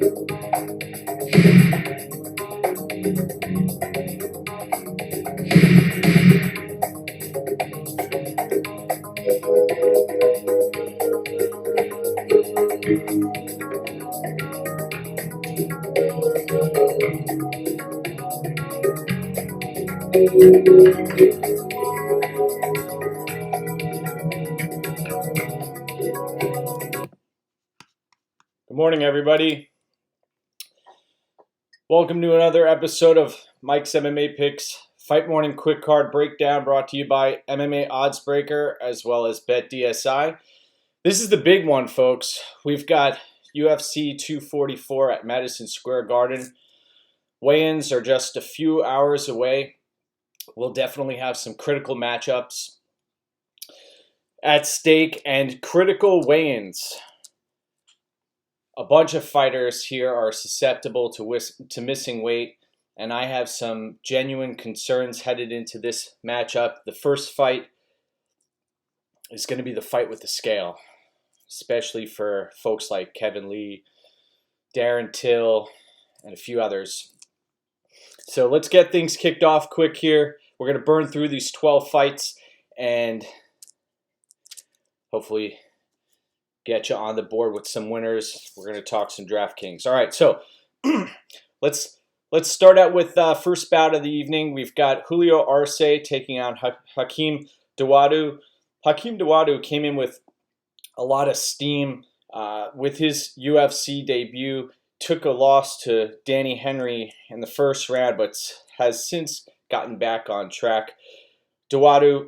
Good morning, everybody. Welcome to another episode of Mike's MMA Picks Fight Morning Quick Card Breakdown, brought to you by MMA Oddsbreaker as well as BetDSI. This is the big one, folks. We've got UFC 244 at Madison Square Garden. Weigh-ins are just a few hours away. We'll definitely have some critical matchups at stake and critical weigh-ins. A bunch of fighters here are susceptible to missing weight, and I have some genuine concerns headed into this matchup. The first fight is going to be the fight with the scale, especially for folks like Kevin Lee, Darren Till, and a few others. So let's get things kicked off quick here. We're going to burn through these 12 fights and hopefully get you on the board with some winners. We're going to talk some DraftKings. All right, so let's start out with first bout of the evening. We've got Julio Arce taking on Hakeem Dawodu. Hakeem Dawodu came in with a lot of steam with his UFC debut. Took a loss to Danny Henry in the first round, but has since gotten back on track. Dawodu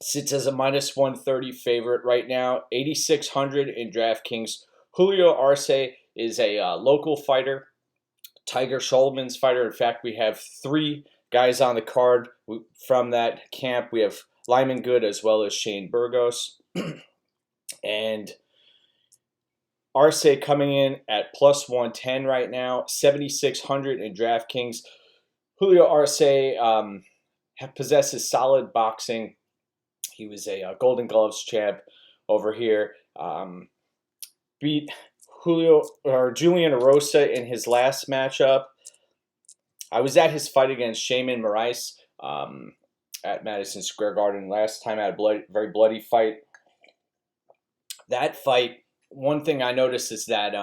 sits as a minus 130 favorite right now, 8,600 in DraftKings. Julio Arce is a local fighter, Tiger Schulman's fighter. In fact, we have three guys on the card from that camp. We have Lyman Good as well as Shane Burgos. And Arce coming in at plus 110 right now, 7,600 in DraftKings. Julio Arce possesses solid boxing. He was a Golden Gloves champ over here. Beat Julian Erosa in his last matchup. I was at his fight against Shaman Moraes at Madison Square Garden last time. I had a very bloody fight. That fight, one thing I noticed is that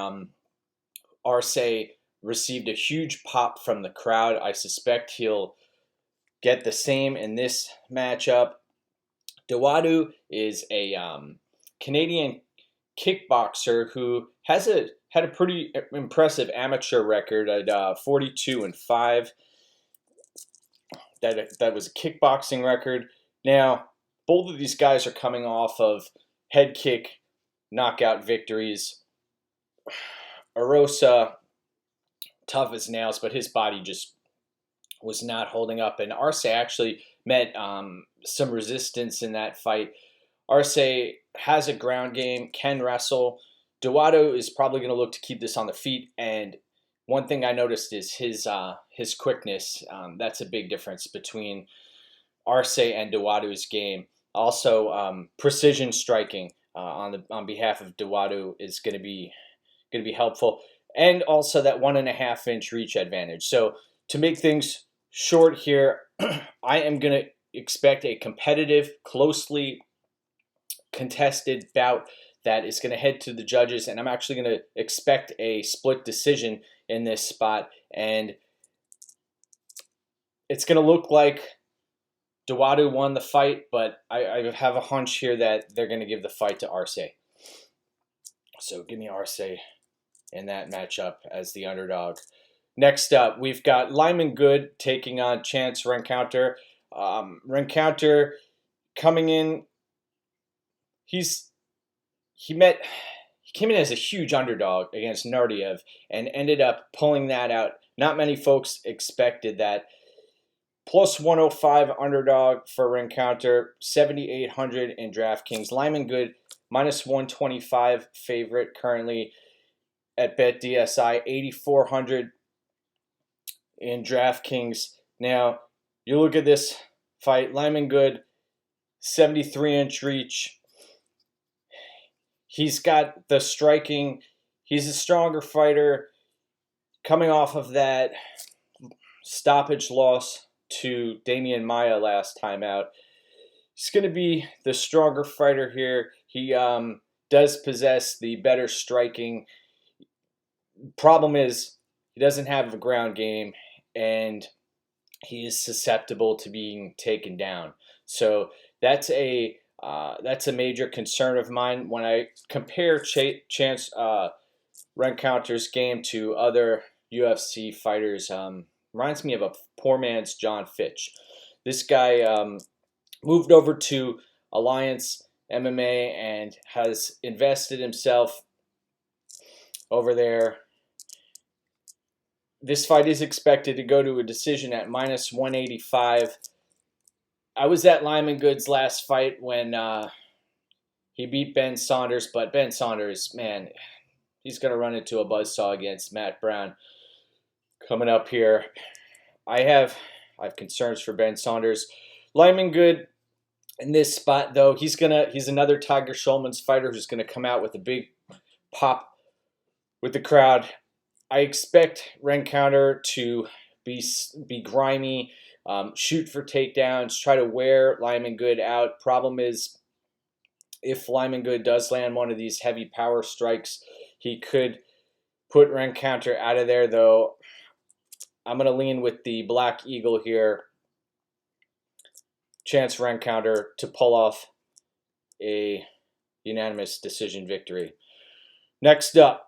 Arce received a huge pop from the crowd. I suspect he'll get the same in this matchup. Dawodu is a Canadian kickboxer who had a pretty impressive amateur record at 42-5. That was a kickboxing record. Now, both of these guys are coming off of head kick knockout victories. Erosa, tough as nails, but his body just was not holding up. And Arce actually met some resistance in that fight. Arce has a ground game, can wrestle. Dawodu is probably going to look to keep this on the feet. And one thing I noticed is his quickness. That's a big difference between Arce and Dawodu's game. Also, precision striking on behalf of Dawodu is going to be helpful, and also that 1.5-inch reach advantage. So to make things short here, I am going to expect a competitive, closely contested bout that is going to head to the judges, and I'm actually going to expect a split decision in this spot, and it's going to look like Dawodu won the fight, but I have a hunch here that they're going to give the fight to Arce. So give me Arce in that matchup as the underdog. Next up, we've got Lyman Good taking on Chance-Rencountre. Rencountre coming in, he came in as a huge underdog against Nardiev and ended up pulling that out. Not many folks expected that. Plus 105 underdog for Rencountre, 7,800 in DraftKings. Lyman Good, minus 125 favorite currently at BetDSI, 8,400 in DraftKings. Now, you look at this fight, Lyman Good, 73-inch reach. He's got the striking. He's a stronger fighter. coming off of that stoppage loss to Demian Maia last time out, he's going to be the stronger fighter here. He does possess the better striking. Problem is, he doesn't have a ground game, and he is susceptible to being taken down. So that's a major concern of mine when I compare Chance Rencontre's game to other UFC fighters. Reminds me of a poor man's John Fitch. This guy moved over to Alliance MMA and has invested himself over there. This fight is expected to go to a decision at minus 185. I was at Lyman Good's last fight when he beat Ben Saunders, but Ben Saunders, man, he's going to run into a buzzsaw against Matt Brown coming up here. I have concerns for Ben Saunders. Lyman Good in this spot, though, he's another Tiger Schulman's fighter who's going to come out with a big pop with the crowd. I expect Rencountre to be grimy, shoot for takedowns, try to wear Lyman Good out. Problem is, if Lyman Good does land one of these heavy power strikes, he could put Rencountre out of there, though. I'm going to lean with the Black Eagle here. Chance Rencountre to pull off a unanimous decision victory. Next up,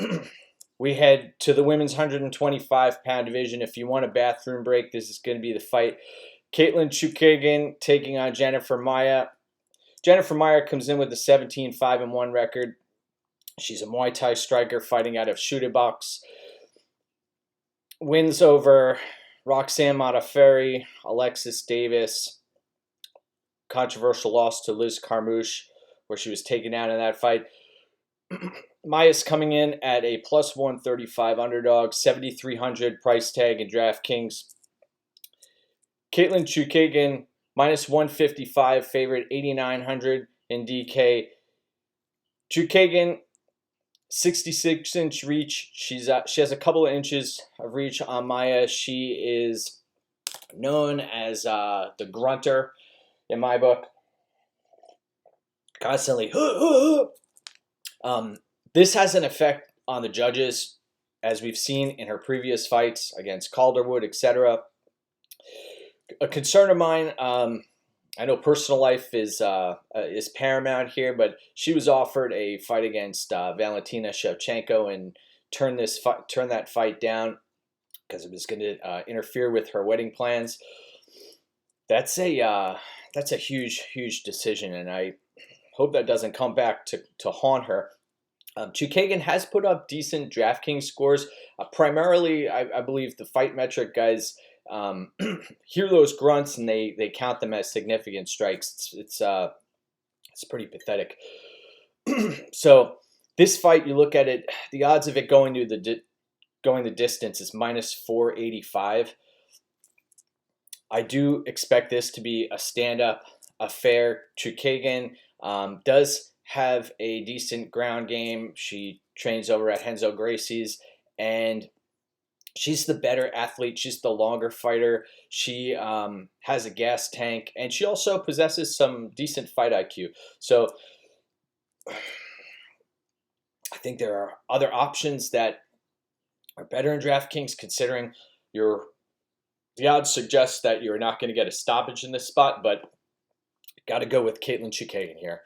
we head to the women's 125-pound division. If you want a bathroom break, this is going to be the fight. Katlyn Chookagian taking on Jennifer Maia. Jennifer Maia comes in with a 17-5-1 record. She's a Muay Thai striker fighting out of Shooter Box. Wins over Roxanne Modafferi, Alexis Davis. Controversial loss to Liz Carmouche, where she was taken out in that fight. Maia's coming in at a plus 135 underdog, 7,300 price tag in DraftKings. Katlyn Chookagian, minus 155 favorite, 8,900 in DK. Chookagian, 66-inch reach. She has a couple of inches of reach on Maia. She is known as the grunter in my book. Constantly. This has an effect on the judges, as we've seen in her previous fights against Calderwood, etc. A concern of mine, I know personal life is paramount here, but she was offered a fight against Valentina Shevchenko and turned that fight down because it was going to interfere with her wedding plans. That's a huge decision, and I hope that doesn't come back to haunt her. Chookagian has put up decent DraftKings scores. Primarily, I believe the fight metric guys hear those grunts and they count them as significant strikes. It's pretty pathetic. So this fight, you look at it, the odds of it going the distance is minus 485. I do expect this to be a stand-up affair. Chookagian does have a decent ground game. She trains over at Renzo Gracie's, and she's the better athlete. She's the longer fighter. She has a gas tank, and she also possesses some decent fight IQ. So I think there are other options that are better in DraftKings, considering the odds suggest that you're not going to get a stoppage in this spot, but got to go with Katlyn Chookagian here.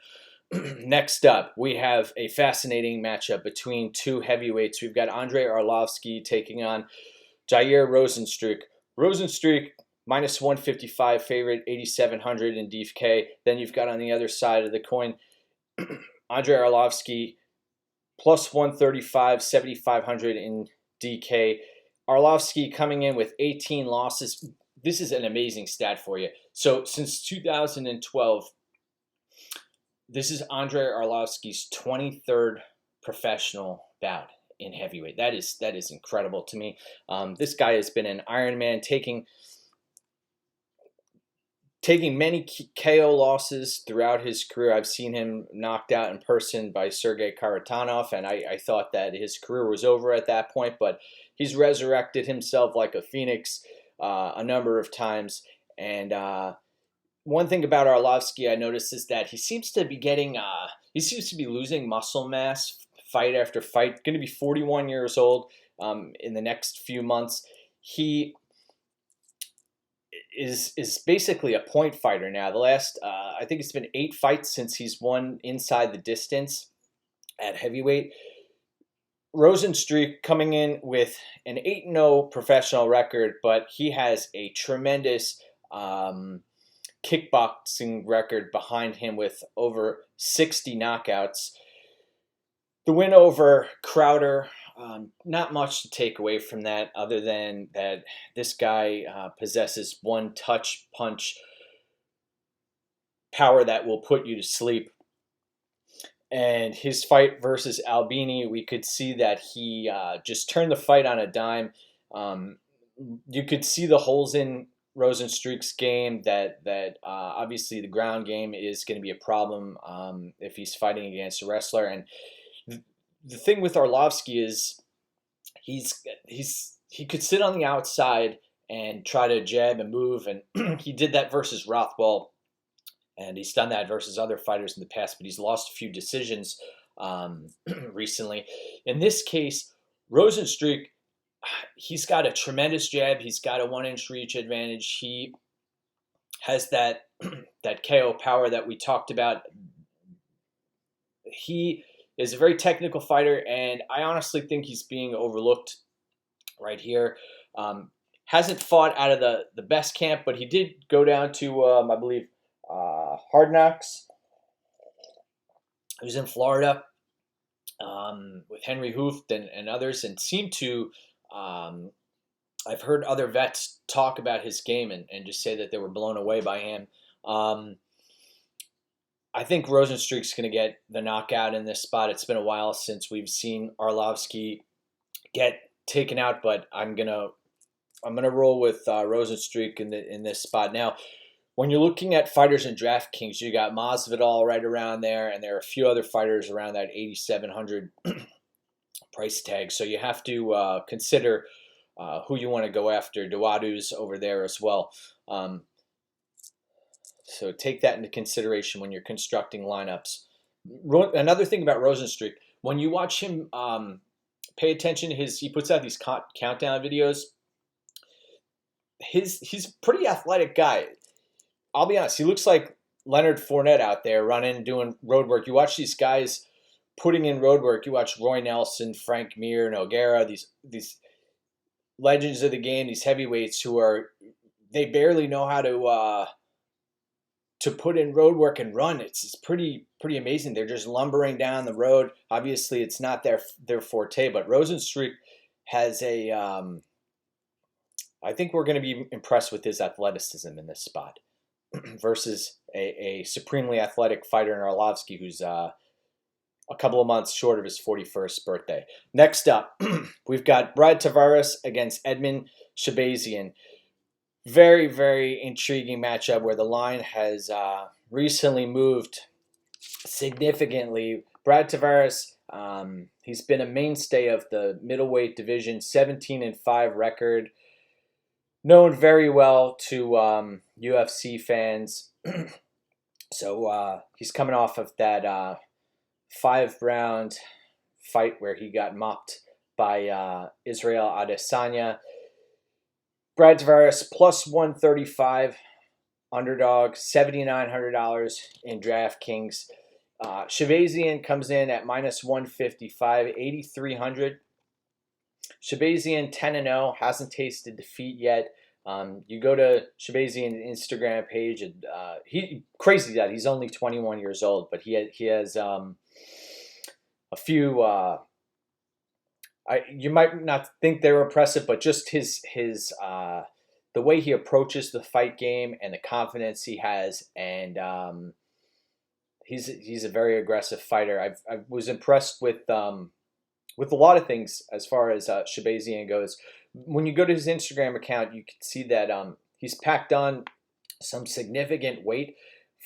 Next up, we have a fascinating matchup between two heavyweights. We've got Andrei Arlovski taking on Jair Rozenstruik. Rozenstruik, minus 155 favorite, 8,700 in DK. Then you've got on the other side of the coin, Andrei Arlovski, plus 135, 7,500 in DK. Arlovski coming in with 18 losses. This is an amazing stat for you. So since 2012, this is Andrei Arlovski's 23rd professional bout in heavyweight. That is incredible to me. This guy has been an Ironman, taking taking many KO losses throughout his career. I've seen him knocked out in person by Sergey Karatanov, and I thought that his career was over at that point, but he's resurrected himself like a phoenix a number of times. And one thing about Arlovski I noticed is that he seems to be losing muscle mass fight after fight. Going to be 41 years old in the next few months. He is basically a point fighter now. The last, I think it's been 8 fights since he's won inside the distance at heavyweight. Rozenstruik coming in with an 8-0 professional record, but he has a tremendous kickboxing record behind him with over 60 knockouts. The win over Crowder, not much to take away from that other than that this guy possesses one-touch punch power that will put you to sleep. And his fight versus Albini, we could see that he just turned the fight on a dime. You could see the holes in Rozenstruik's game, that obviously the ground game is going to be a problem if he's fighting against a wrestler. And the thing with Arlovski is he could sit on the outside and try to jab and move, and he did that versus Rothwell, and he's done that versus other fighters in the past, but he's lost a few decisions recently. In this case, Rozenstruik, he's got a tremendous jab. He's got a 1-inch reach advantage. He has that KO power that we talked about. He is a very technical fighter, and I honestly think he's being overlooked right here. Hasn't fought out of the best camp, but he did go down to, I believe, Hard Knocks. He was in Florida with Henry Hooft and others, and seemed to, I've heard other vets talk about his game and just say that they were blown away by him. I think Rozenstruik's going to get the knockout in this spot. It's been a while since we've seen Arlovski get taken out, but I'm gonna roll with Rozenstruik in this spot. Now, when you're looking at fighters in DraftKings, you got Masvidal right around there, and there are a few other fighters around that 8,700 price tag. So you have to consider who you want to go after. Dawodu's over there as well. So take that into consideration when you're constructing lineups. Another thing about Rozenstruik, when you watch him, pay attention to he puts out these countdown videos. He's a pretty athletic guy. I'll be honest, he looks like Leonard Fournette out there running, doing road work. You watch these guys putting in road work. You watch Roy Nelson, Frank Mir, Nogueira, these legends of the game, these heavyweights they barely know how to put in road work and run. It's pretty amazing. They're just lumbering down the road. Obviously, it's not their forte, but Rozenstruik has I think we're going to be impressed with his athleticism in this spot versus a supremely athletic fighter in Arlovski, who's a couple of months short of his 41st birthday. Next up, we've got Brad Tavares against Edmen Shahbazyan. Very, very intriguing matchup where the line has recently moved significantly. Brad Tavares, he's been a mainstay of the middleweight division, 17-5 record, known very well to UFC fans. So he's coming off of that 5-round fight where he got mopped by Israel Adesanya. Brad Tavares plus 135 underdog, $7,900 in DraftKings. Shahbazyan comes in at minus 155, 8,300. Shahbazyan 10-0, hasn't tasted defeat yet. You go to Shahbazyan's Instagram page, and crazy that he's only 21 years old, but he has a few. You might not think they were impressive, but just his the way he approaches the fight game and the confidence he has, and he's a very aggressive fighter. I was impressed with a lot of things as far as Shahbazyan goes. When you go to his Instagram account, you can see that he's packed on some significant weight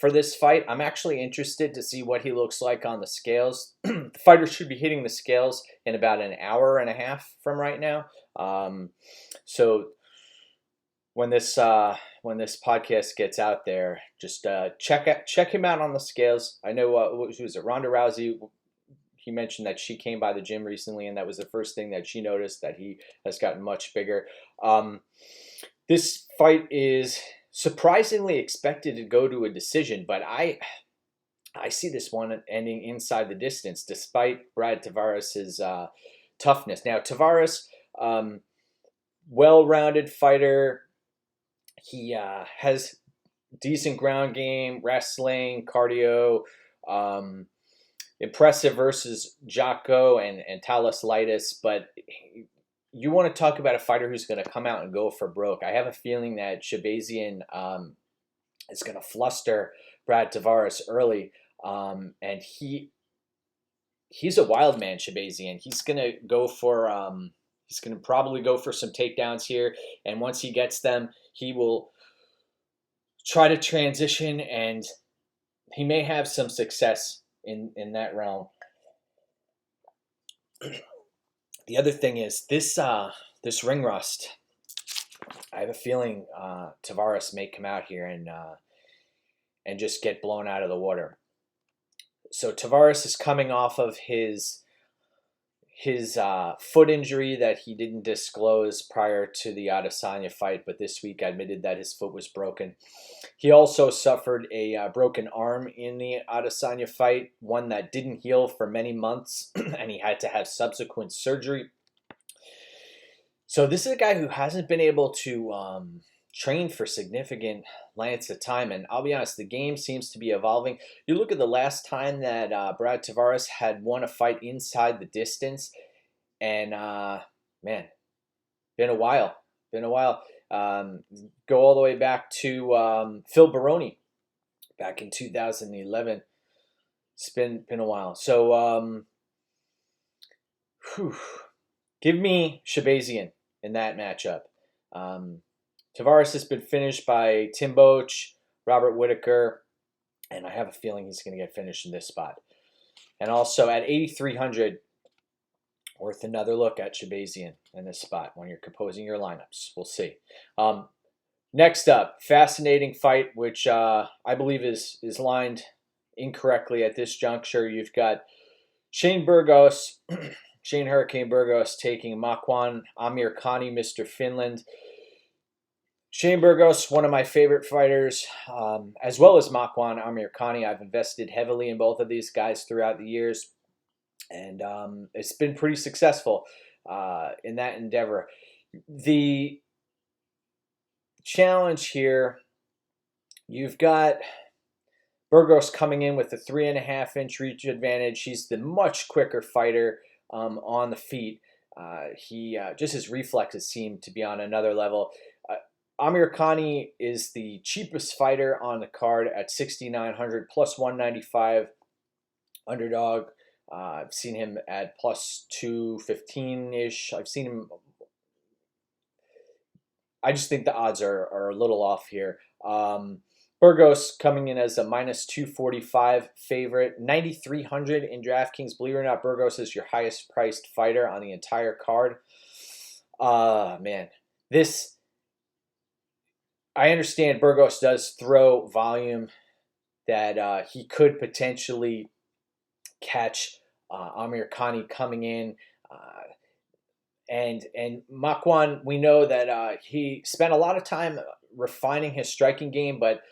for this fight. I'm actually interested to see what he looks like on the scales. The fighter should be hitting the scales in about an hour and a half from right now. So when this podcast gets out there, just check him out on the scales. I know who was it? Ronda Rousey. He mentioned that she came by the gym recently, and that was the first thing that she noticed, that he has gotten much bigger. This fight is surprisingly expected to go to a decision, but I see this one ending inside the distance, despite Brad Tavares' toughness. Now, Tavares, well-rounded fighter. He has decent ground game, wrestling, cardio. Impressive versus Jocko and Talis-Litis, but you want to talk about a fighter who's going to come out and go for broke. I have a feeling that Shahbazyan is going to fluster Brad Tavares early, and he's a wild man, Shahbazyan. He's going to go for he's going to probably go for some takedowns here, and once he gets them, he will try to transition, and he may have some success in that realm. The other thing is this ring rust. I have a feeling Tavares may come out here and just get blown out of the water. So Tavares is coming off of his foot injury that he didn't disclose prior to the Adesanya fight, but this week admitted that his foot was broken. He also suffered a broken arm in the Adesanya fight, one that didn't heal for many months, and he had to have subsequent surgery. So this is a guy who hasn't been able to train for significant lengths of time, and I'll be honest, the game seems to be evolving. You look at the last time that Brad Tavares had won a fight inside the distance, and man, been a while. Go all the way back to Phil Baroni back in 2011. It's been a while. So give me Shahbazyan in that matchup. Tavares has been finished by Tim Boetsch, Robert Whittaker, and I have a feeling he's going to get finished in this spot. And also at 8,300, worth another look at Shahbazyan in this spot when you're composing your lineups. We'll see. Next up, fascinating fight, which I believe is lined incorrectly at this juncture. You've got Shane Burgos, Shane Hurricane Burgos taking Makwan Amirkhani, Mr. Finland. Shane Burgos, one of my favorite fighters, as well as Makwan Amirkhani. I've invested heavily in both of these guys throughout the years, and it's been pretty successful in that endeavor. The challenge here, you've got Burgos coming in with a 3.5-inch reach advantage. He's the much quicker fighter on the feet. Just his reflexes seem to be on another level. Amirkhani is the cheapest fighter on the card at 6,900 plus 195 underdog. I've seen him at plus 215-ish. I've seen him. I just think the odds are a little off here. Burgos coming in as a minus 245 favorite, 9,300 in DraftKings. Believe it or not, Burgos is your highest priced fighter on the entire card. Man, this. I understand Burgos does throw volume that he could potentially catch Amirkhani coming in. And Makwan, we know that he spent a lot of time refining his striking game, but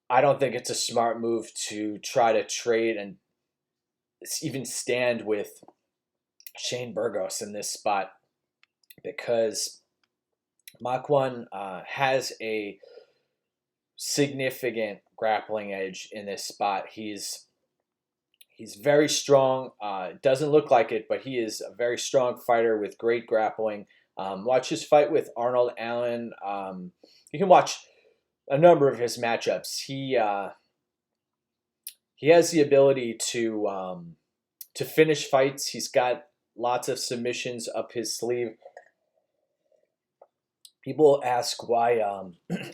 I don't think it's a smart move to try to trade and even stand with Shane Burgos in this spot, because Makwan has a significant grappling edge in this spot. He's very strong. Doesn't look like it, but he is a very strong fighter with great grappling. Watch his fight with Arnold Allen. You can watch a number of his matchups. He has the ability to finish fights. He's got lots of submissions up his sleeve. people ask why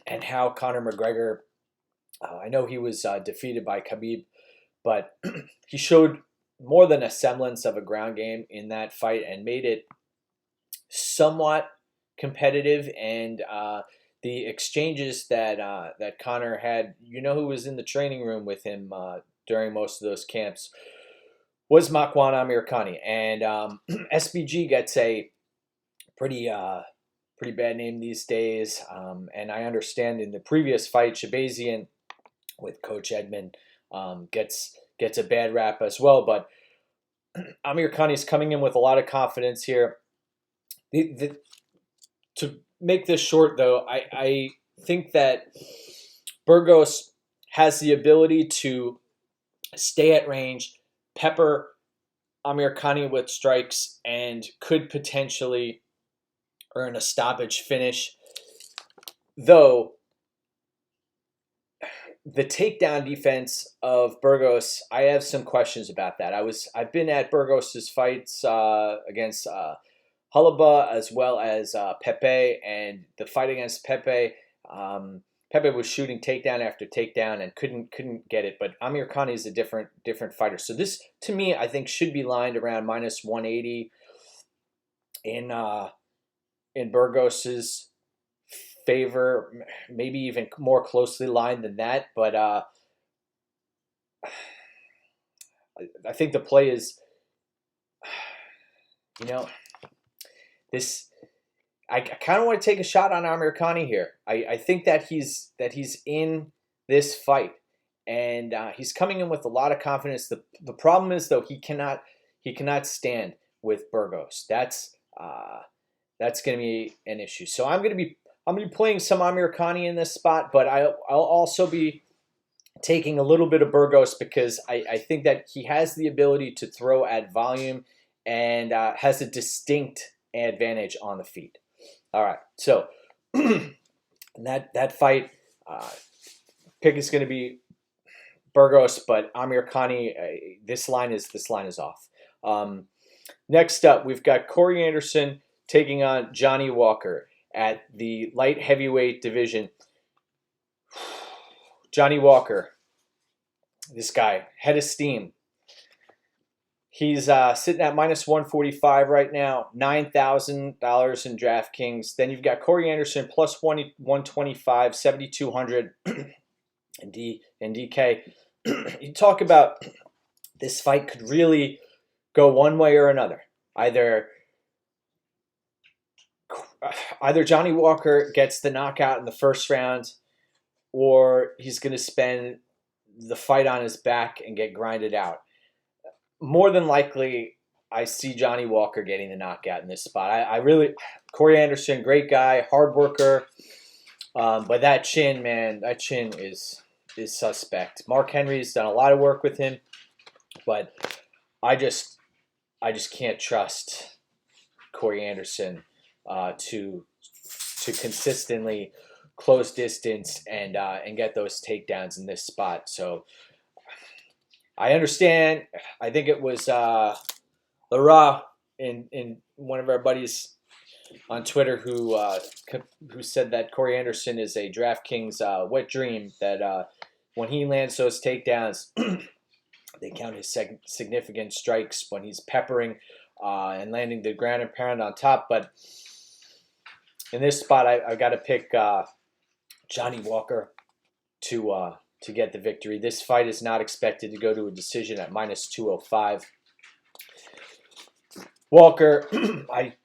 and how Conor McGregor. I know he was defeated by Khabib, but he showed more than a semblance of a ground game in that fight and made it somewhat competitive. And the exchanges that that Conor had, who was in the training room with him during most of those camps, was Makwan-Amirkhani. And SBG gets a pretty bad name these days. And I understand in the previous fight, Shahbazyan with Coach Edmond gets a bad rap as well. But Amirkhani is coming in with a lot of confidence here. To make this short, though, I think that Burgos has the ability to stay at range, pepper Amirkhani with strikes, and could potentially earn a stoppage finish. Though the takedown defense of Burgos, I have some questions about that. I've been at Burgos's fights against Halaba as well as Pepe, and the fight against Pepe, Pepe was shooting takedown after takedown and couldn't get it. But Amirkhani is a different fighter. So this, to me, I think should be lined around minus 180 in Burgos's favor, maybe even more closely lined than that. But I think the play is, this. I kind of want to take a shot on Amirkhani here. I think that he's in this fight, and he's coming in with a lot of confidence. The problem is, though, he cannot stand with Burgos. That's going to be an issue. So I'm going to be playing some Amirkhani in this spot, but I'll also be taking a little bit of Burgos because I think that he has the ability to throw at volume and has a distinct advantage on the feet. All right, so that fight pick is going to be Burgos, but Amirkhani. This line is off. Next up, we've got Corey Anderson taking on Johnny Walker at the light heavyweight division. Johnny Walker, this guy, head of steam. He's sitting at minus 145 right now, $9,000 in DraftKings. Then you've got Corey Anderson plus 125, 7,200 in DK. You talk about this fight could really go one way or another. Either Johnny Walker gets the knockout in the first round, or he's going to spend the fight on his back and get grinded out. More than likely, I see Johnny Walker getting the knockout in this spot. Corey Anderson, great guy, hard worker, but that chin, man, is suspect. Mark Henry's done a lot of work with him, but I just can't trust Corey Anderson to consistently close distance and get those takedowns in this spot. So I understand. I think it was Lara in one of our buddies on Twitter who said that Corey Anderson is a DraftKings wet dream, that when he lands those takedowns, they count his significant strikes when he's peppering and landing the ground and pound on top. But in this spot, I got to pick Johnny Walker to get the victory. This fight is not expected to go to a decision at minus 205. Walker, I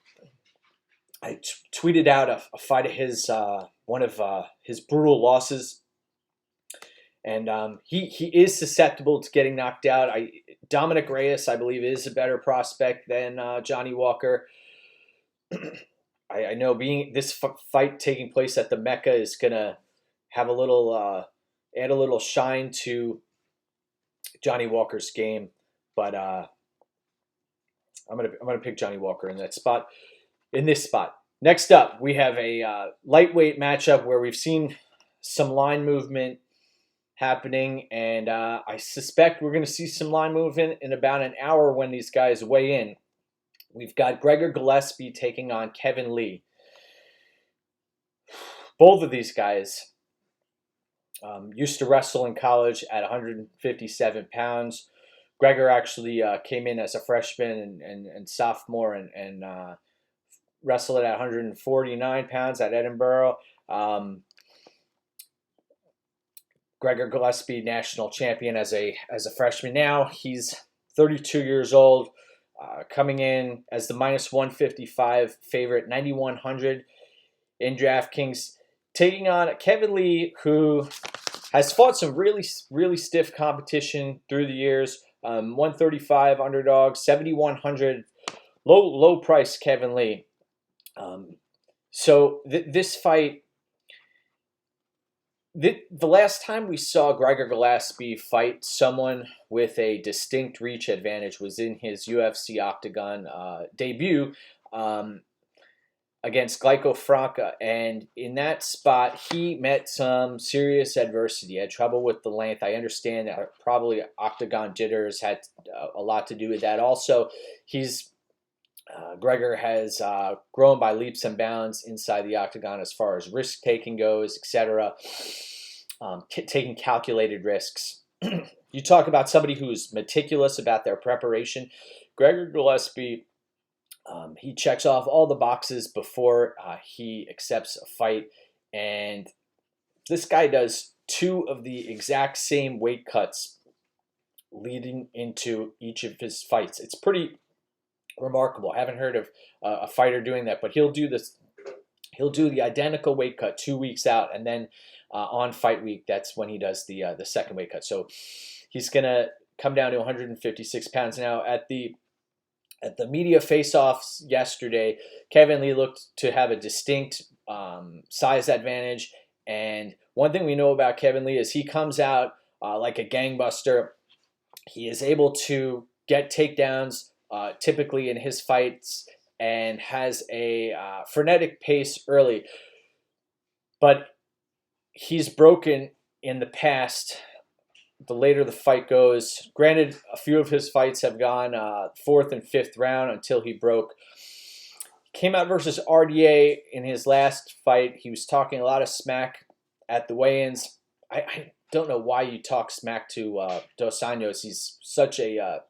tweeted out a fight of his, one of his brutal losses, and he is susceptible to getting knocked out. Dominic Reyes, I believe, is a better prospect than Johnny Walker. I know this fight taking place at the Mecca is gonna have a little add a little shine to Johnny Walker's game, but I'm gonna pick Johnny Walker in that spot. In this spot. Next up, we have a lightweight matchup where we've seen some line movement happening, and I suspect we're going to see some line movement in about an hour when these guys weigh in. We've got Gregor Gillespie taking on Kevin Lee. Both of these guys used to wrestle in college at 157 pounds. Gregor actually came in as a freshman and sophomore and wrestled at 149 pounds at Edinburgh. Gregor Gillespie, national champion as a freshman. Now he's 32 years old, coming in as the minus 155 favorite, 9,100 in DraftKings, taking on Kevin Lee, who has fought some really stiff competition through the years. 135 underdog, 7,100, low price Kevin Lee. So this fight. The last time we saw Gregor Gillespie fight someone with a distinct reach advantage was in his UFC Octagon debut against Glyco Franca. And in that spot, he met some serious adversity. He had trouble with the length. I understand that probably Octagon jitters had a lot to do with that. Also, Gregor has grown by leaps and bounds inside the Octagon as far as risk-taking goes, etc. Taking calculated risks. You talk about somebody who's meticulous about their preparation. Gregor Gillespie, he checks off all the boxes before he accepts a fight. And this guy does 2 of the exact same weight cuts leading into each of his fights. It's pretty remarkable. I haven't heard of a fighter doing that, but he'll do this. He'll do the identical weight cut 2 weeks out, and then on fight week, that's when he does the second weight cut. So he's gonna come down to 156 pounds. Now at the media face-offs yesterday, Kevin Lee looked to have a distinct size advantage. And one thing we know about Kevin Lee is he comes out like a gangbuster. He is able to get takedowns typically in his fights and has a frenetic pace early. But he's broken in the past the later the fight goes. Granted, a few of his fights have gone 4th and 5th round until he broke. Came out versus RDA in his last fight. He was talking a lot of smack at the weigh-ins. I don't know why you talk smack to Dos Anjos. He's such a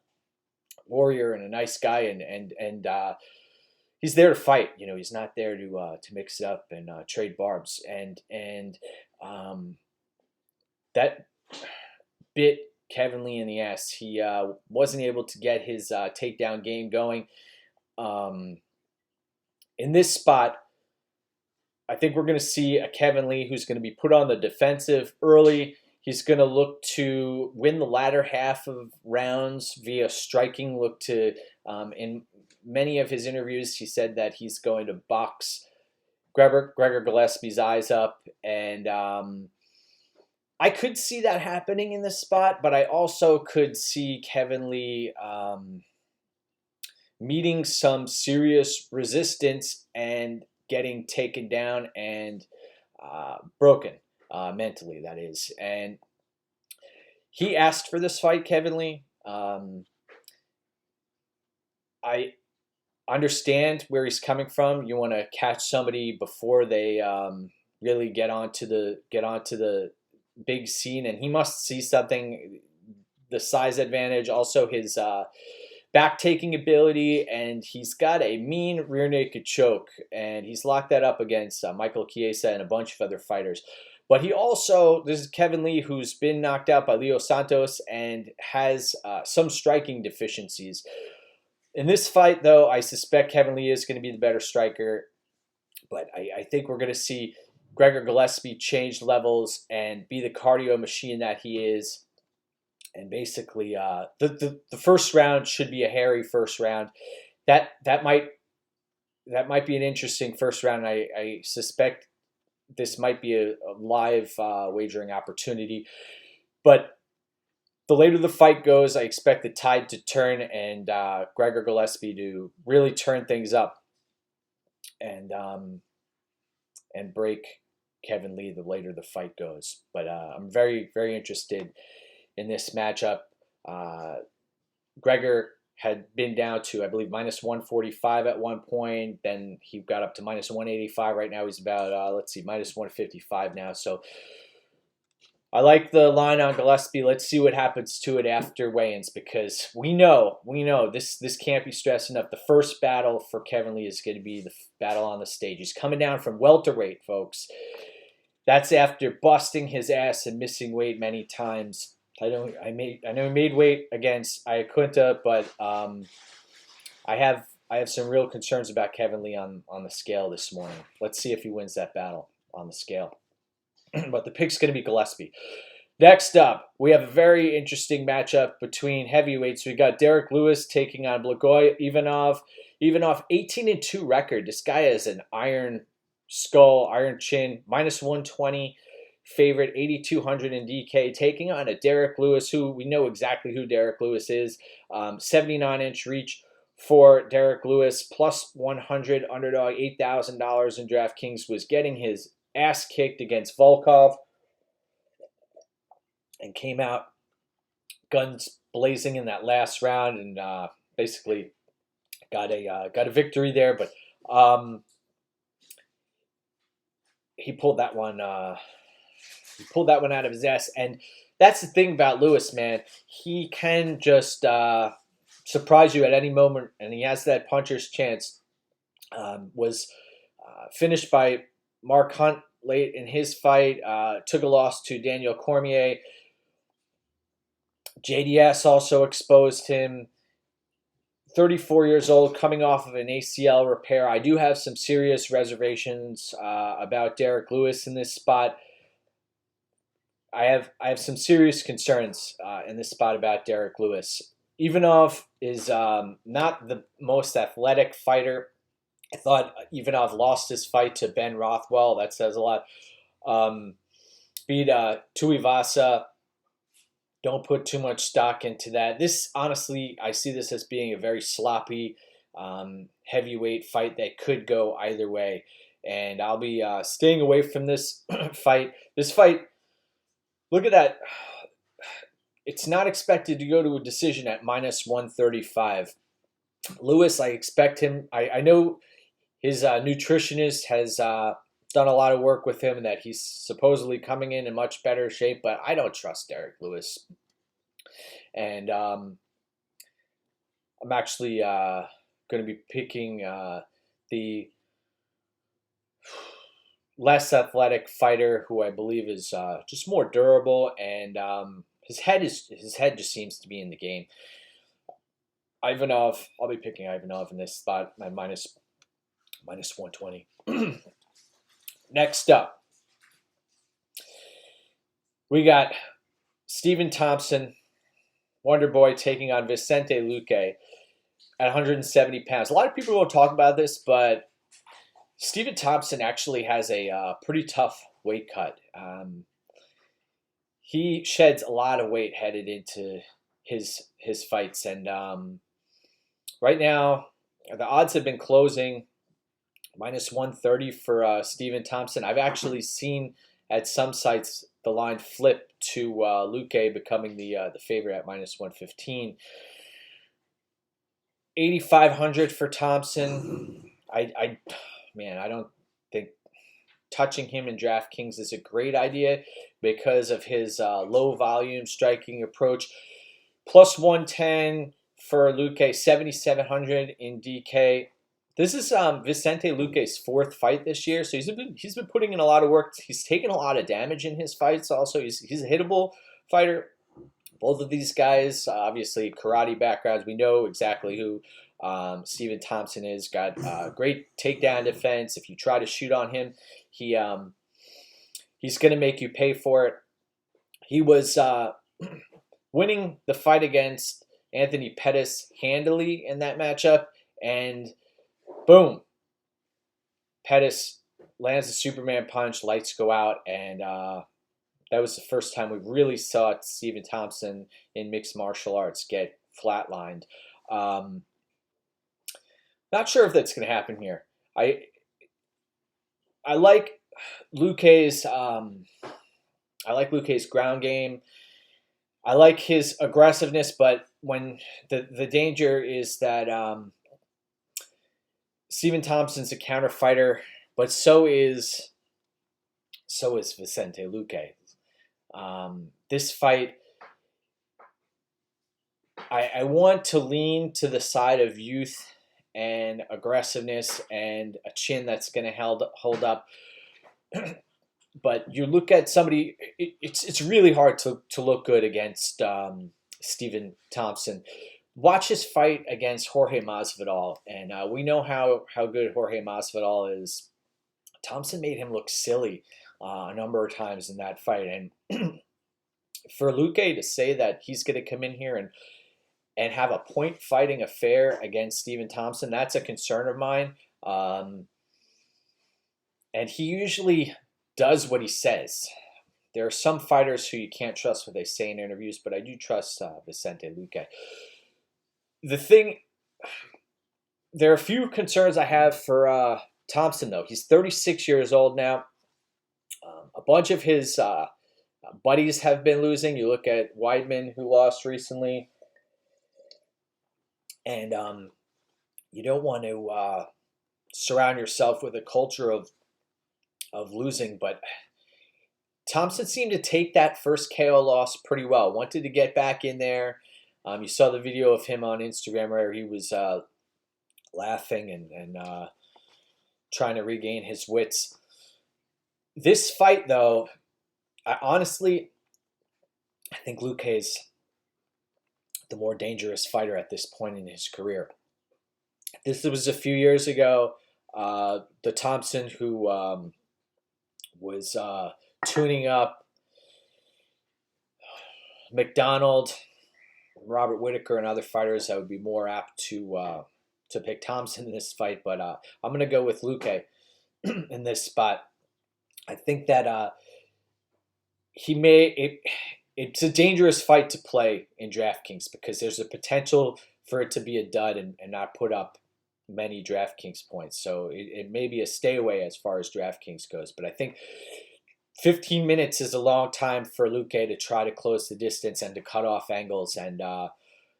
warrior and a nice guy, and he's there to fight. You know, he's not there to mix it up and trade barbs. And that bit Kevin Lee in the ass. He wasn't able to get his takedown game going. In this spot, I think we're going to see a Kevin Lee who's going to be put on the defensive early. He's going to look to win the latter half of rounds via striking. Look to, in many of his interviews, he said that he's going to box Gregor Gillespie's eyes up. And I could see that happening in this spot, but I also could see Kevin Lee meeting some serious resistance and getting taken down and broken mentally, that is. And he asked for this fight, Kevin Lee. I understand where he's coming from. You want to catch somebody before they really get onto the big scene, and he must see something. The size advantage, also his back-taking ability, and he's got a mean rear naked choke, and he's locked that up against Michael Chiesa and a bunch of other fighters. But he also, this is Kevin Lee, who's been knocked out by Leo Santos and has some striking deficiencies. In this fight, though, I suspect Kevin Lee is going to be the better striker, but I think we're going to see Gregor Gillespie change levels and be the cardio machine that he is. And basically, the first round should be a hairy first round. That might be an interesting first round. I suspect this might be a live wagering opportunity. But the later the fight goes, I expect the tide to turn and Gregor Gillespie to really turn things up and break Kevin Lee the later the fight goes. But I'm very, very interested in this matchup. Gregor had been down to, I believe, minus 145 at one point. Then he got up to minus 185. Right now he's about, let's see, minus 155 now. So I like the line on Gillespie. Let's see what happens to it after weigh-ins, because we know this can't be stressed enough. The first battle for Kevin Lee is going to be the battle on the stage. He's coming down from welterweight, folks. That's after busting his ass and missing weight many times. I know he made weight against Iaquinta, but I have some real concerns about Kevin Lee on the scale this morning. Let's see if he wins that battle on the scale. But the pick's going to be Gillespie. Next up, we have a very interesting matchup between heavyweights. We got Derek Lewis taking on Luque-Ivanov. Ivanov, 18-2 record. This guy is an iron skull, iron chin, minus 120 favorite, 8,200 in DK, taking on a Derek Lewis, who we know exactly who Derek Lewis is. 79-inch reach for Derek Lewis, plus 100 underdog, $8,000 in DraftKings, was getting his ass kicked against Volkov and came out guns blazing in that last round and basically got a victory there. But he pulled that one out of his ass. And that's the thing about Lewis, man. He can just surprise you at any moment, and he has that puncher's chance. Was finished by Mark Hunt late in his fight. Took a loss to Daniel Cormier. JDS also exposed him. 34 years old, coming off of an ACL repair. I do have some serious reservations about Derek Lewis in this spot. I have some serious concerns in this spot about Derek Lewis. Ivanov is not the most athletic fighter. I thought Ivanov lost his fight to Ben Rothwell. That says a lot. Beat Tuivasa. Don't put too much stock into that. This, honestly, I see this as being a very sloppy heavyweight fight that could go either way. And I'll be staying away from this fight. This fight, look at that. It's not expected to go to a decision at minus 135. Lewis, I expect him. I know his nutritionist has done a lot of work with him and that he's supposedly coming in much better shape, but I don't trust Derek Lewis. And I'm actually going to be picking the less athletic fighter who I believe is just more durable, and his head just seems to be in the game. Ivanov, I'll be picking Ivanov in this spot at minus 120. Next up, we got Stephen Thompson, Wonder Boy, taking on Vicente Luque at 170 pounds. A lot of people don't talk about this, but Stephen Thompson actually has a pretty tough weight cut. He sheds a lot of weight headed into his fights, and right now the odds have been closing minus 130 for Stephen Thompson. I've actually seen at some sites the line flip to Luque becoming the favorite at minus 115. 8,500 for Thompson. I don't think touching him in DraftKings is a great idea because of his low volume striking approach. Plus 110 for Luque, 7,700 in DK. This is Vicente Luque's fourth fight this year, so he's been putting in a lot of work. He's taken a lot of damage in his fights. Also, he's a hittable fighter. Both of these guys, obviously karate backgrounds. We know exactly who Stephen Thompson is. Got great takedown defense. If you try to shoot on him, he's going to make you pay for it. He was winning the fight against Anthony Pettis handily in that matchup, and boom, Pettis lands a Superman punch, lights go out, and that was the first time we really saw Stephen Thompson in mixed martial arts get flatlined. Not sure if that's going to happen here. I like Luque's ground game. I like his aggressiveness, but when the danger is that Stephen Thompson's a counter fighter, but so is Vicente Luque. This fight, I want to lean to the side of youth and aggressiveness and a chin that's going to hold up. But you look at somebody, it's really hard to look good against Stephen Thompson. Watch his fight against Jorge Masvidal, and we know how good Jorge Masvidal is. Thompson made him look silly a number of times in that fight, and for Luque to say that he's going to come in here and have a point fighting affair against Stephen Thompson, that's a concern of mine. And he usually does what he says. There are some fighters who you can't trust what they say in interviews, but I do trust Vicente Luque. There are a few concerns I have for Thompson, though. He's 36 years old now. A bunch of his buddies have been losing. You look at Weidman, who lost recently. And you don't want to surround yourself with a culture of losing, but Thompson seemed to take that first KO loss pretty well. Wanted to get back in there. You saw the video of him on Instagram where he was laughing and trying to regain his wits. This fight, though, I think Luque is the more dangerous fighter at this point in his career. This was a few years ago. The Thompson who was tuning up McDonald, Robert Whittaker, and other fighters, I would be more apt to pick Thompson in this fight. But I'm going to go with Luque in this spot. I think that it's a dangerous fight to play in DraftKings because there's a potential for it to be a dud and not put up many DraftKings points. So it may be a stay away as far as DraftKings goes. But I think 15 minutes is a long time for Luque to try to close the distance and to cut off angles. And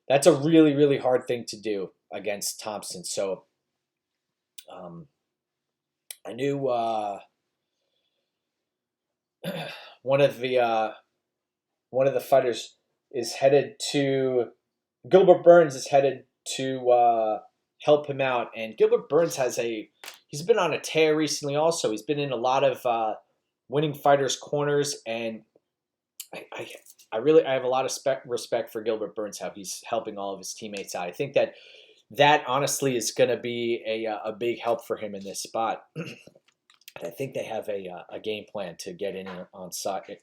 that's a really, really hard thing to do against Thompson. So I knew one of the fighters is headed to Gilbert Burns is headed to help him out, and Gilbert Burns he's been on a tear recently. Also, he's been in a lot of winning fighters' corners, and I have a lot of respect for Gilbert Burns, how he's helping all of his teammates out. I think that honestly is going to be a big help for him in this spot. I think they have a game plan to get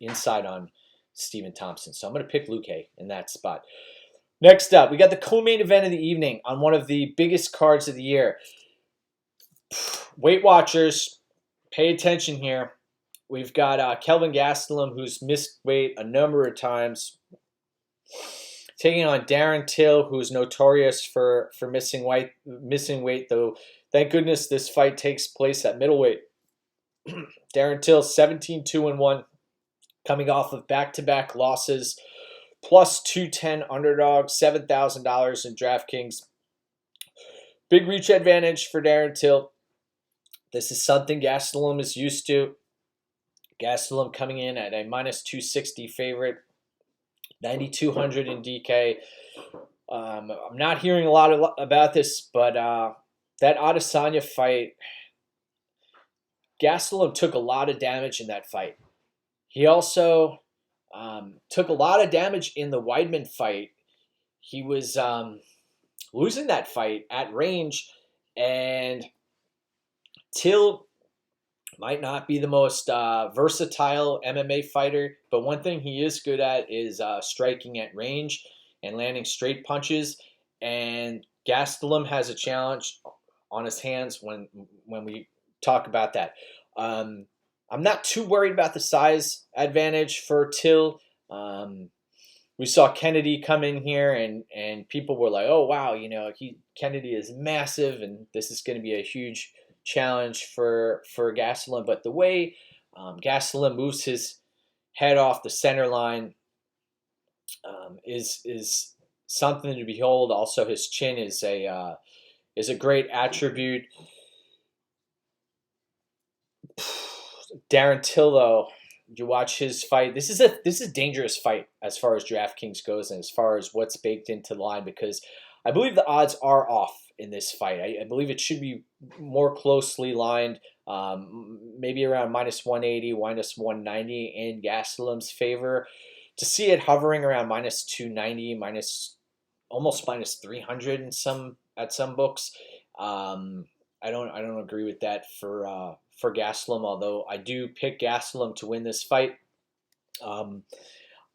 inside on Stephen Thompson. So I'm going to pick Luque in that spot. Next up, we got the co-main event of the evening on one of the biggest cards of the year. Weight Watchers, pay attention here. We've got Kelvin Gastelum, who's missed weight a number of times, taking on Darren Till, who's notorious for missing weight, though thank goodness this fight takes place at middleweight. Darren Till, 17-2-1, coming off of back-to-back losses, plus 210 underdog, $7,000 in DraftKings. Big reach advantage for Darren Till. This is something Gastelum is used to. Gastelum coming in at a minus 260 favorite, 9,200 in DK. I'm not hearing a lot about this, but that Adesanya fight, Gastelum took a lot of damage in that fight. He also took a lot of damage in the Weidman fight. He was losing that fight at range, and Till might not be the most versatile MMA fighter, but one thing he is good at is striking at range and landing straight punches. And Gastelum has a challenge on his hands when we talk about that. I'm not too worried about the size advantage for Till. We saw Kennedy come in here, and people were like, "Oh wow, Kennedy is massive, and this is going to be a huge challenge for Gastelum." But the way Gastelum moves his head off the center line, is something to behold. Also, his chin is a great attribute. Darren Till, though, you watch his fight. This is a dangerous fight as far as DraftKings goes and as far as what's baked into the line, because I believe the odds are off in this fight. I believe it should be more closely lined, maybe around -180, -190 in Gastelum's favor. To see it hovering around -290, almost -300 in at some books, I don't agree with that for Gastelum. Although I do pick Gastelum to win this fight.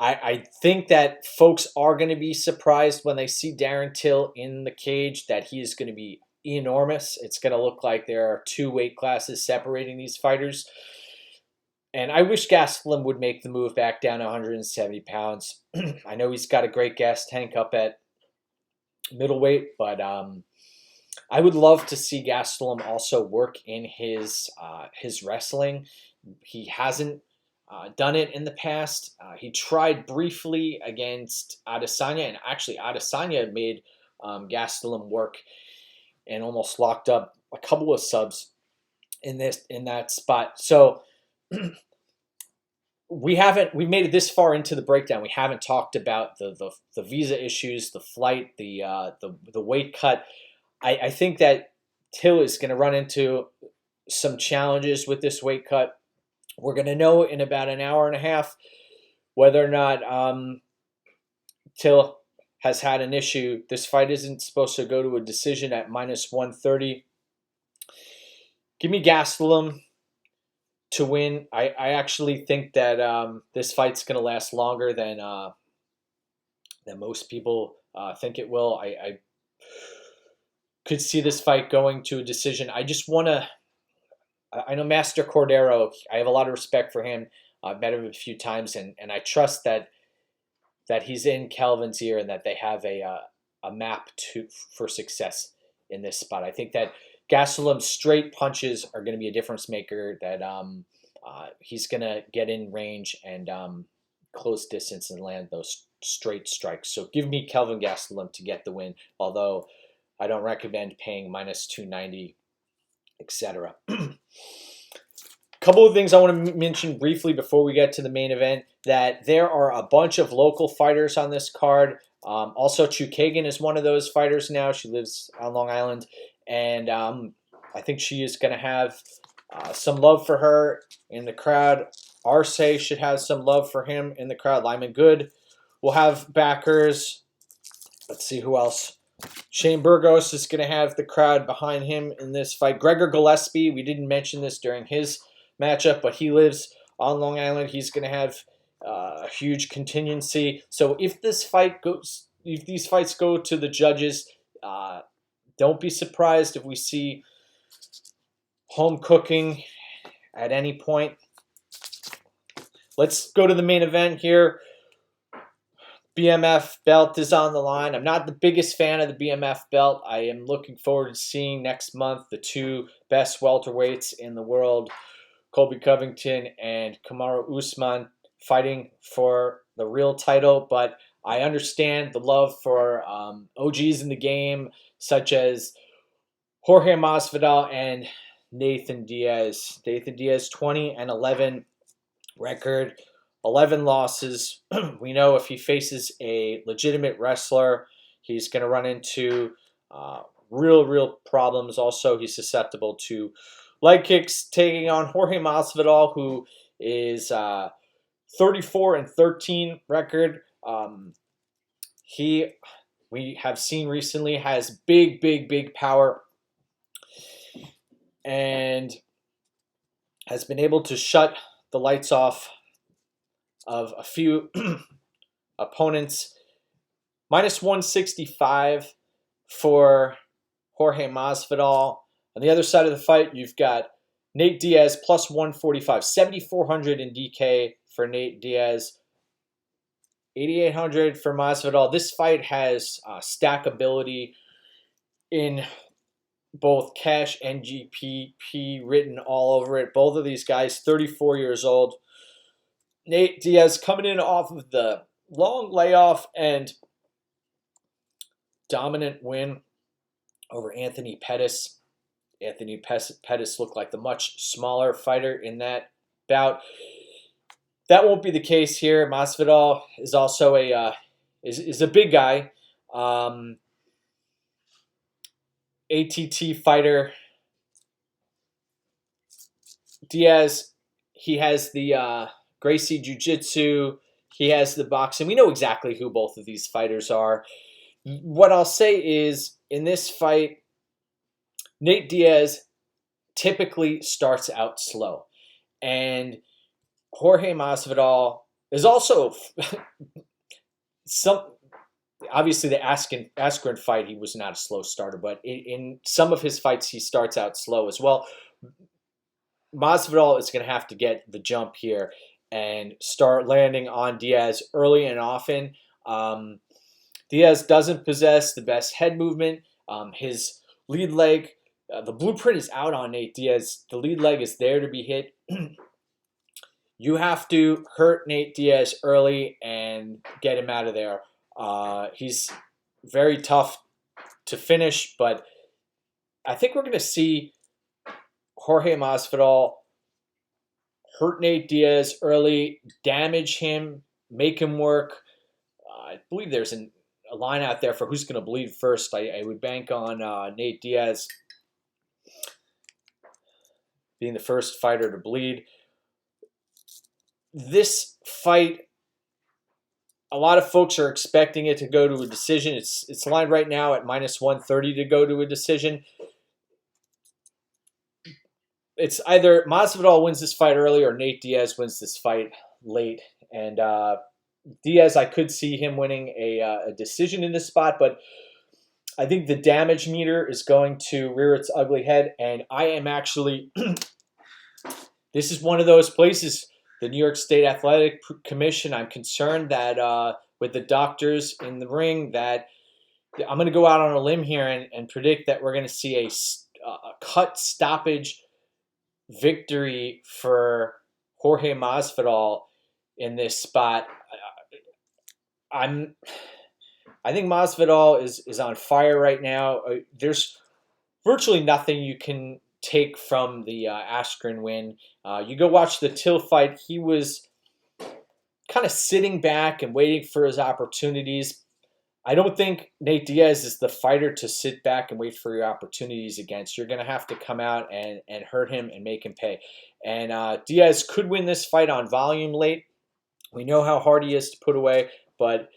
I think that folks are going to be surprised when they see Darren Till in the cage, that he is going to be enormous. It's going to look like there are 2 weight classes separating these fighters. And I wish Gastelum would make the move back down to 170 pounds. I know he's got a great gas tank up at middleweight, but I would love to see Gastelum also work in his wrestling. He hasn't done it in the past. He tried briefly against Adesanya, and actually Adesanya made Gastelum work and almost locked up a couple of subs in that spot. So we've made it this far into the breakdown. We haven't talked about the visa issues, the flight, the weight cut. I think that Till is going to run into some challenges with this weight cut. We're going to know in about an hour and a half whether or not Till has had an issue. This fight isn't supposed to go to a decision at -130. Give me Gastelum to win. I actually think that this fight's going to last longer than most people think it will. I could see this fight going to a decision. I just want to. I know Master Cordero. I have a lot of respect for him. I've met him a few times, and I trust that he's in Kelvin's ear and that they have a map for success in this spot. I think that Gastelum's straight punches are going to be a difference maker. That he's going to get in range and close distance and land those straight strikes. So give me Kelvin Gastelum to get the win. Although I don't recommend paying -290, etc. Couple of things I want to mention briefly before we get to the main event, that there are a bunch of local fighters on this card. Also, Chookagian is one of those fighters now. She lives on Long Island, and I think she is going to have some love for her in the crowd. Arce should have some love for him in the crowd. Lyman Good will have backers. Let's see who else. Shane Burgos is going to have the crowd behind him in this fight. Gregor Gillespie, we didn't mention this during his matchup, but he lives on Long Island. He's going to have a huge contingency. So if these fights go to the judges, don't be surprised if we see home cooking at any point. Let's go to the main event here. BMF belt is on the line. I'm not the biggest fan of the BMF belt. I am looking forward to seeing next month the 2 best welterweights in the world, Colby Covington and Kamaru Usman, fighting for the real title. But I understand the love for OGs in the game, such as Jorge Masvidal and Nathan Diaz. Nathan Diaz, 20-11 record. 11 losses. We know if he faces a legitimate wrestler, he's going to run into real problems. Also, he's susceptible to leg kicks, taking on Jorge Masvidal, who is 34-13 record. We have seen recently has big power and has been able to shut the lights off of a few opponents. -165 for Jorge Masvidal. On the other side of the fight, you've got Nate Diaz +145, 7,400 in DK for Nate Diaz, 8,800 for Masvidal. This fight has stackability in both cash and GPP written all over it. Both of these guys, 34 years old. Nate Diaz coming in off of the long layoff and dominant win over Anthony Pettis. Anthony Pettis looked like the much smaller fighter in that bout. That won't be the case here. Masvidal is also is a big guy, ATT fighter. Diaz, he has the Gracie Jiu-Jitsu. He has the boxing. We know exactly who both of these fighters are. What I'll say is, in this fight, Nate Diaz typically starts out slow. And Jorge Masvidal is also obviously the Askren fight, he was not a slow starter, but in some of his fights, he starts out slow as well. Masvidal is going to have to get the jump here and start landing on Diaz early and often. Diaz doesn't possess the best head movement. His lead leg, the blueprint is out on Nate Diaz. The lead leg is there to be hit. You have to hurt Nate Diaz early and get him out of there. He's very tough to finish, but I think we're going to see Jorge Masvidal hurt Nate Diaz early, damage him, make him work. I believe there's a line out there for who's going to bleed first. I would bank on Nate Diaz being the first fighter to bleed. This fight, a lot of folks are expecting it to go to a decision. It's lined right now at -130 to go to a decision. It's either Masvidal wins this fight early or Nate Diaz wins this fight late. And Diaz, I could see him winning a decision in this spot, but I think the damage meter is going to rear its ugly head. And I am actually, this is one of those places, the New York State Athletic Commission, I'm concerned that with the doctors in the ring, that I'm going to go out on a limb here and predict that we're going to see a cut stoppage victory for Jorge Masvidal in this spot. I think Masvidal is on fire right now. There's virtually nothing you can take from the Askren win. You go watch the Till fight. He was kind of sitting back and waiting for his opportunities. I don't think Nate Diaz is the fighter to sit back and wait for your opportunities against. You're going to have to come out and hurt him and make him pay. And Diaz could win this fight on volume late. We know how hard he is to put away, but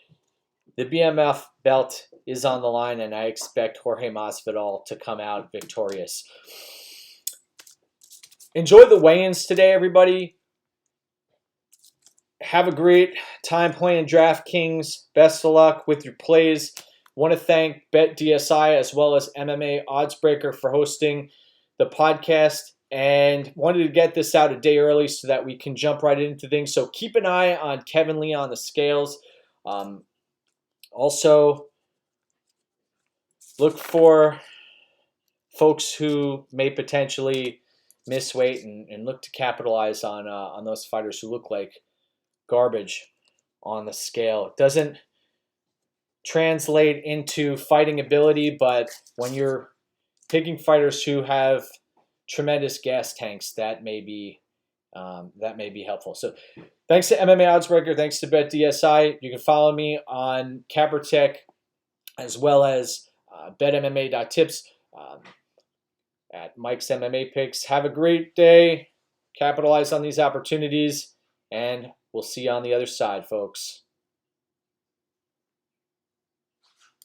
the BMF belt is on the line, and I expect Jorge Masvidal to come out victorious. Enjoy the weigh-ins today, everybody. Have a great time playing DraftKings. Best of luck with your plays. Want to thank BetDSI as well as MMA Oddsbreaker for hosting the podcast, and wanted to get this out a day early so that we can jump right into things. So keep an eye on Kevin Lee on the scales. Also, look for folks who may potentially miss weight and look to capitalize on those fighters who look like garbage on the scale. It doesn't translate into fighting ability, but when you're picking fighters who have tremendous gas tanks, that may be helpful. So thanks to MMA Oddsbreaker, thanks to BetDSI. You can follow me on CapperTech as well as betmma.tips at MikesMMAPicks. Have a great day. Capitalize on these opportunities, and we'll see you on the other side, folks.